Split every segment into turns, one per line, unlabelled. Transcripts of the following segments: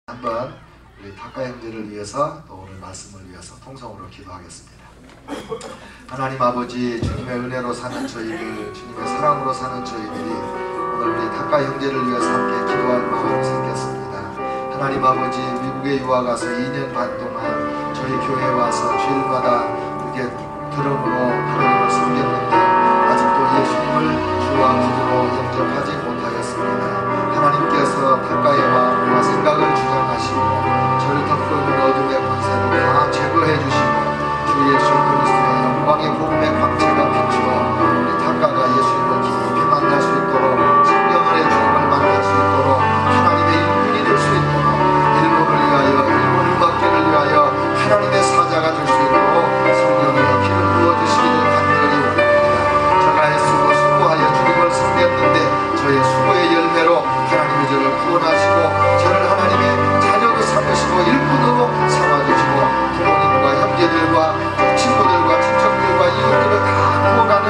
한번 우리 탁가 형제를 위해서 또 오늘 말씀을 위해서 통성으로 기도하겠습니다. 하나님 아버지, 주님의 은혜로 사는 저희들, 주님의 사랑으로 사는 저희들이 오늘 우리 탁가 형제를 위해서 함께 기도할 마음이 생겼습니다. 하나님 아버지, 미국에 유학 가서 2년 반 동안 저희 교회에 와서 주일마다 이렇게 드럼으로 하나님을 섬겼는데 아직도 예수님을 주와 구주로 영접하지 못하였습니다. 하나님께서 탁가의 마음과 생각을 주장하시고 저를 덮고 있는 어둠의 권세를 다 제거해 주시고 주 예수 그리스도의 영광의 복음의 광채가 비추어 우리 탁가가 예수님을 깊이 만날 수 있도록 성령의 주님을 만날 수 있도록 하나님의 일꾼이 될 수 있도록 일본을 위하여 일본 음악계를 위하여 하나님의 사자가 될 수 있도록 성령의 기름 부어주시기를 간절히 원합니다. 제가 애쓰고 수고하여 주님을 섬겼는데 저의 수고의 열매로 하나님이 저를 구원하시고 저를 하나님의 자녀로 삼으시고 일꾼으로 삼아주시고 부모님과 형제들과 친구들과 친척들과 이웃들을 다 구원하는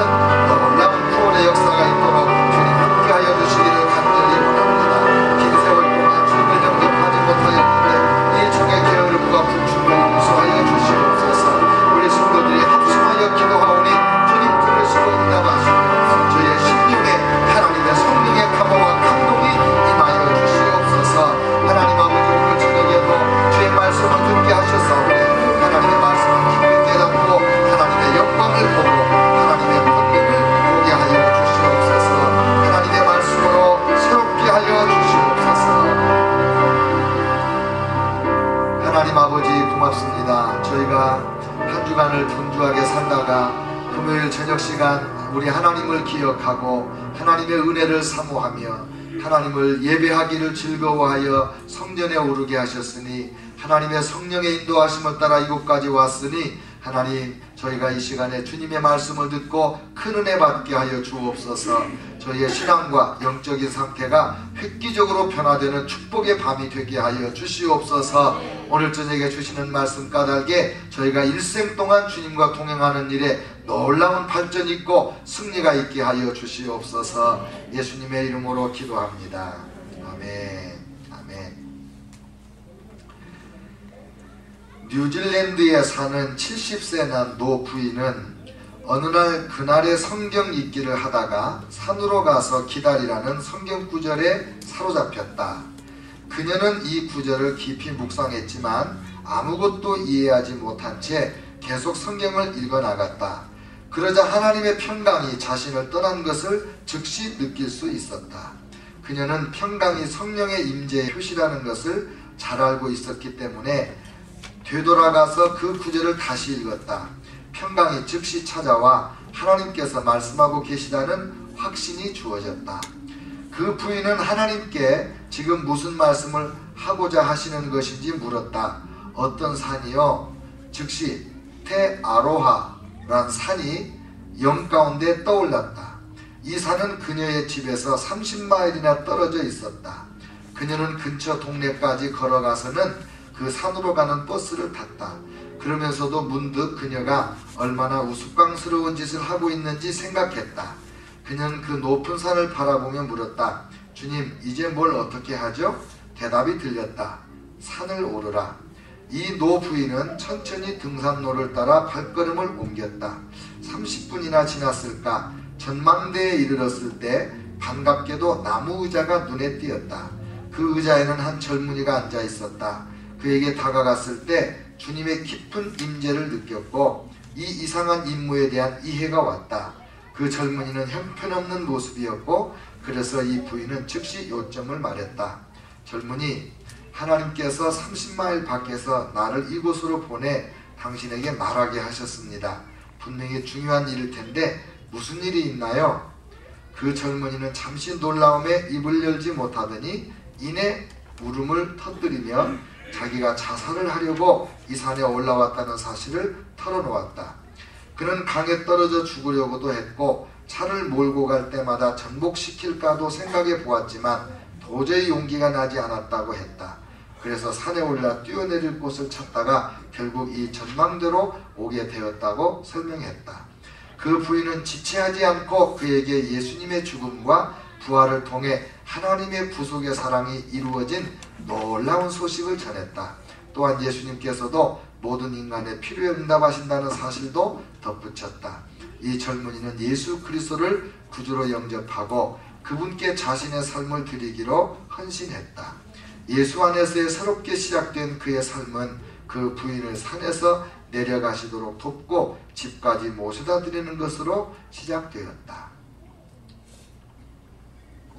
놀라운 구원의 역사가 있도록 주님 함께하여 주시기를 간절히 원합니다. 긴 세월 동안 주님을 영접하지 못하였는데 이 종의 게으름과 불충을 용서하여 주시옵소서. 우리 성도들이 합심하여 기도하오니 주님 들으시고 응답하시고 저의 심령에 하나님의 성령의 감화와 감동이 임하여 주시옵소서. 하나님 아버지, 오늘 저녁에도 주의 말씀을 듣게 하셔서 하나님의 말씀을 깊이 깨닫고 하나님의 영광을 보고 하나님의 권능을 보게 하여 주시옵소서. 하나님의 말씀으로 새롭게 하여 주시옵소서. 하나님 아버지, 고맙습니다. 저희가 한 주간을 분주하게 살다가 금요일 저녁 시간 우리 하나님을 기억하고 하나님의 은혜를 사모하며 하나님을 예배하기를 즐거워하여 성전에 오르게 하셨으니 하나님의 성령의 인도하심을 따라 이곳까지 왔으니 하나님, 저희가 이 시간에 주님의 말씀을 듣고 큰 은혜 받게 하여 주옵소서. 저희의 신앙과 영적인 상태가 획기적으로 변화되는 축복의 밤이 되게 하여 주시옵소서. 오늘 저녁에 주시는 말씀 까닭에 저희가 일생 동안 주님과 동행하는 일에 놀라운 발전이 있고 승리가 있게 하여 주시옵소서. 예수님의 이름으로 기도합니다. 아멘. 아멘. 뉴질랜드에 사는 70세 난 노 부인은 어느 날 그날의 성경 읽기를 하다가 산으로 가서 기다리라는 성경 구절에 사로잡혔다. 그녀는 이 구절을 깊이 묵상했지만 아무것도 이해하지 못한 채 계속 성경을 읽어나갔다. 그러자 하나님의 평강이 자신을 떠난 것을 즉시 느낄 수 있었다. 그녀는 평강이 성령의 임재의 표시라는 것을 잘 알고 있었기 때문에 되돌아가서 그 구절을 다시 읽었다. 평강이 즉시 찾아와 하나님께서 말씀하고 계시다는 확신이 주어졌다. 그 부인은 하나님께 지금 무슨 말씀을 하고자 하시는 것인지 물었다. 어떤 산이요? 즉시 테아로하란 산이 영 가운데 떠올랐다. 이 산은 그녀의 집에서 30마일이나 떨어져 있었다. 그녀는 근처 동네까지 걸어가서는 그 산으로 가는 버스를 탔다. 그러면서도 문득 그녀가 얼마나 우스꽝스러운 짓을 하고 있는지 생각했다. 그녀는 그 높은 산을 바라보며 물었다. 주님, 이제 뭘 어떻게 하죠? 대답이 들렸다. 산을 오르라. 이 노 부인은 천천히 등산로를 따라 발걸음을 옮겼다. 30분이나 지났을까? 전망대에 이르렀을 때 반갑게도 나무 의자가 눈에 띄었다. 그 의자에는 한 젊은이가 앉아 있었다. 그에게 다가갔을 때 주님의 깊은 임재를 느꼈고 이 이상한 임무에 대한 이해가 왔다. 그 젊은이는 형편없는 모습이었고 그래서 이 부인은 즉시 요점을 말했다. 젊은이, 하나님께서 30마일 밖에서 나를 이곳으로 보내 당신에게 말하게 하셨습니다. 분명히 중요한 일일 텐데 무슨 일이 있나요? 그 젊은이는 잠시 놀라움에 입을 열지 못하더니 이내 울음을 터뜨리며 자기가 자살을 하려고 이 산에 올라왔다는 사실을 털어놓았다. 그는 강에 떨어져 죽으려고도 했고 차를 몰고 갈 때마다 전복시킬까도 생각해 보았지만 도저히 용기가 나지 않았다고 했다. 그래서 산에 올라 뛰어내릴 곳을 찾다가 결국 이 전망대로 오게 되었다고 설명했다. 그 부인은 지체하지 않고 그에게 예수님의 죽음과 부활을 통해 하나님의 구속의 사랑이 이루어진 놀라운 소식을 전했다. 또한 예수님께서도 모든 인간의 필요에 응답하신다는 사실도 덧붙였다. 이 젊은이는 예수 그리스도를 구주로 영접하고 그분께 자신의 삶을 드리기로 헌신했다. 예수 안에서의 새롭게 시작된 그의 삶은 그 부인을 산에서 내려가시도록 돕고 집까지 모셔다 드리는 것으로 시작되었다.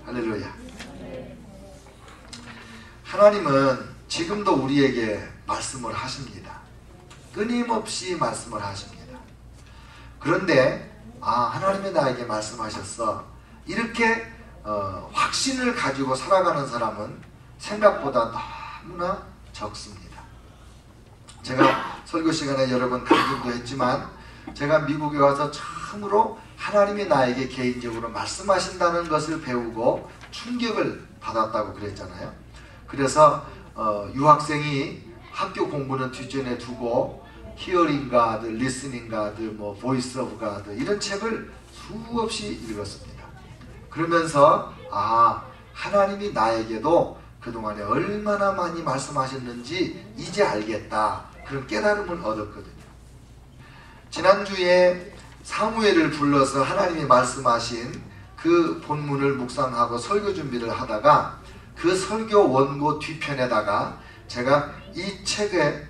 할렐루야. 하나님은 지금도 우리에게 말씀을 하십니다. 끊임없이 말씀을 하십니다. 그런데 하나님이 나에게 말씀하셨어. 이렇게 확신을 가지고 살아가는 사람은 생각보다 너무나 적습니다. 제가 설교 시간에 여러 번 강조도 했지만 제가 미국에 와서 처음으로 하나님이 나에게 개인적으로 말씀하신다는 것을 배우고 충격을 받았다고 그랬잖아요. 그래서 유학생이 학교 공부는 뒷전에 두고 히어링 가드, 리스닝 가드, 보이스 오브 가드 이런 책을 수없이 읽었습니다. 그러면서 하나님이 나에게도 그동안에 얼마나 많이 말씀하셨는지 이제 알겠다. 그런 깨달음을 얻었거든요. 지난주에 사무엘을 불러서 하나님이 말씀하신 그 본문을 묵상하고 설교 준비를 하다가 그 설교 원고 뒤편에다가 제가 이 책에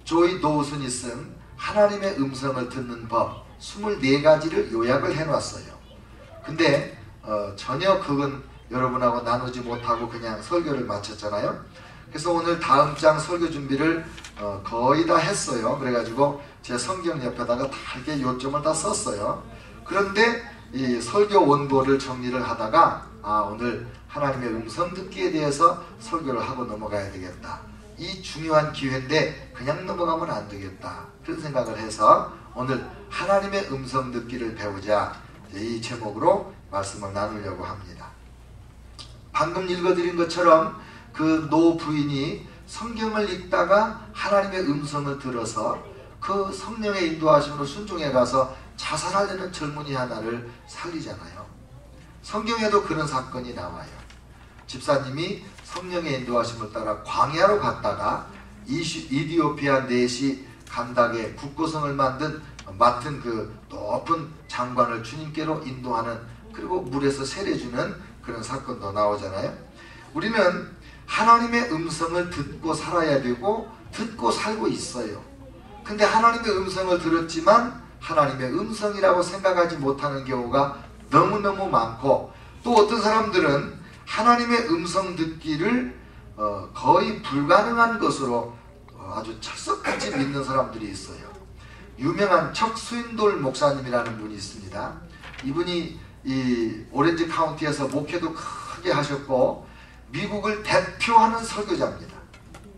조이 도우슨이 쓴 하나님의 음성을 듣는 법 24가지를 요약을 해놨어요. 근데 전혀 그건 여러분하고 나누지 못하고 그냥 설교를 마쳤잖아요. 그래서 오늘 다음 장 설교 준비를 거의 다 했어요. 그래가지고 제 성경 옆에다가 다 이렇게 요점을 다 썼어요. 그런데 이 설교 원고를 정리를 하다가 오늘 하나님의 음성 듣기에 대해서 설교를 하고 넘어가야 되겠다. 이 중요한 기회인데 그냥 넘어가면 안 되겠다. 그런 생각을 해서 오늘 하나님의 음성 듣기를 배우자 이 제목으로 말씀을 나누려고 합니다. 방금 읽어드린 것처럼 그 노 부인이 성경을 읽다가 하나님의 음성을 들어서 그 성령의 인도하심으로 순종해 가서 자살하려는 젊은이 하나를 살리잖아요. 성경에도 그런 사건이 나와요. 집사님이 성령의 인도하심을 따라 광야로 갔다가 이디오피아 내시 간닥에 국고성을 맡은 그 높은 장관을 주님께로 인도하는, 그리고 물에서 세례주는 그런 사건도 나오잖아요. 우리는 하나님의 음성을 듣고 살아야 되고 듣고 살고 있어요. 근데 하나님의 음성을 들었지만 하나님의 음성이라고 생각하지 못하는 경우가 너무너무 많고, 또 어떤 사람들은 하나님의 음성 듣기를 거의 불가능한 것으로 아주 철석같이 믿는 사람들이 있어요. 유명한 척 스윈돌 목사님이라는 분이 있습니다. 이분이 이 오렌지 카운티에서 목회도 크게 하셨고 미국을 대표하는 설교자입니다.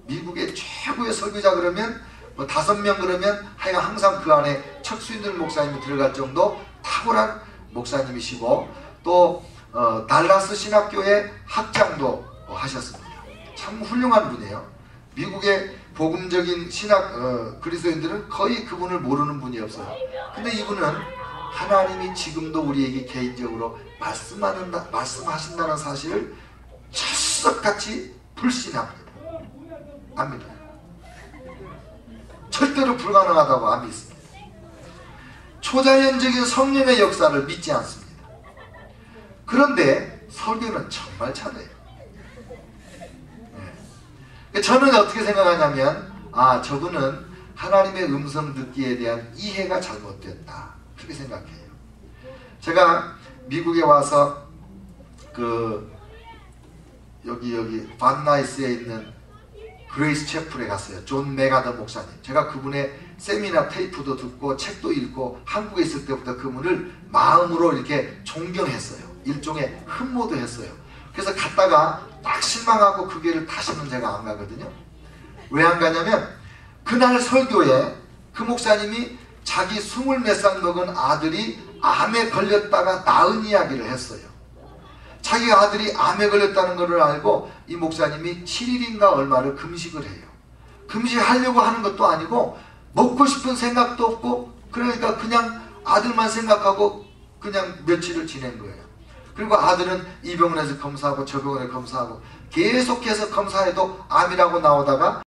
미국의 최고의 설교자 그러면 5명 그러면 하여간 항상 그 안에 척 스윈돌 목사님이 들어갈 정도 탁월한 목사님이시고, 또 달라스 신학교의 학장도 하셨습니다. 참 훌륭한 분이에요. 미국의 복음적인 신학 그리스도인들은 거의 그분을 모르는 분이 없어요. 근데 이분은 하나님이 지금도 우리에게 개인적으로 말씀하신다는 사실을 철석같이 불신합니다. 안 믿어요. 절대로 불가능하다고 안 믿습니다. 초자연적인 성령의 역사를 믿지 않습니다. 그런데 설교는 정말 잘해요. 저는 어떻게 생각하냐면 저분은 하나님의 음성 듣기에 대한 이해가 잘못됐다, 그렇게 생각해요. 제가 미국에 와서 여기 반나이스에 있는 그레이스 채플에 갔어요. 존 메가더 목사님. 제가 그분의 세미나 테이프도 듣고 책도 읽고 한국에 있을 때부터 그분을 마음으로 이렇게 존경했어요. 일종의 흠모도 했어요. 그래서 갔다가 딱 실망하고 그 교회를 다시는 제가 안 가거든요. 왜 안 가냐면 그날 설교에 그 목사님이 자기 20몇 살 먹은 아들이 암에 걸렸다가 나은 이야기를 했어요. 자기 아들이 암에 걸렸다는 것을 알고 이 목사님이 7일인가 얼마를 금식을 해요. 금식하려고 하는 것도 아니고 먹고 싶은 생각도 없고, 그러니까 그냥 아들만 생각하고 그냥 며칠을 지낸 거예요. 그리고 아들은 이 병원에서 검사하고 저 병원에 검사하고 계속해서 검사해도 암이라고 나오다가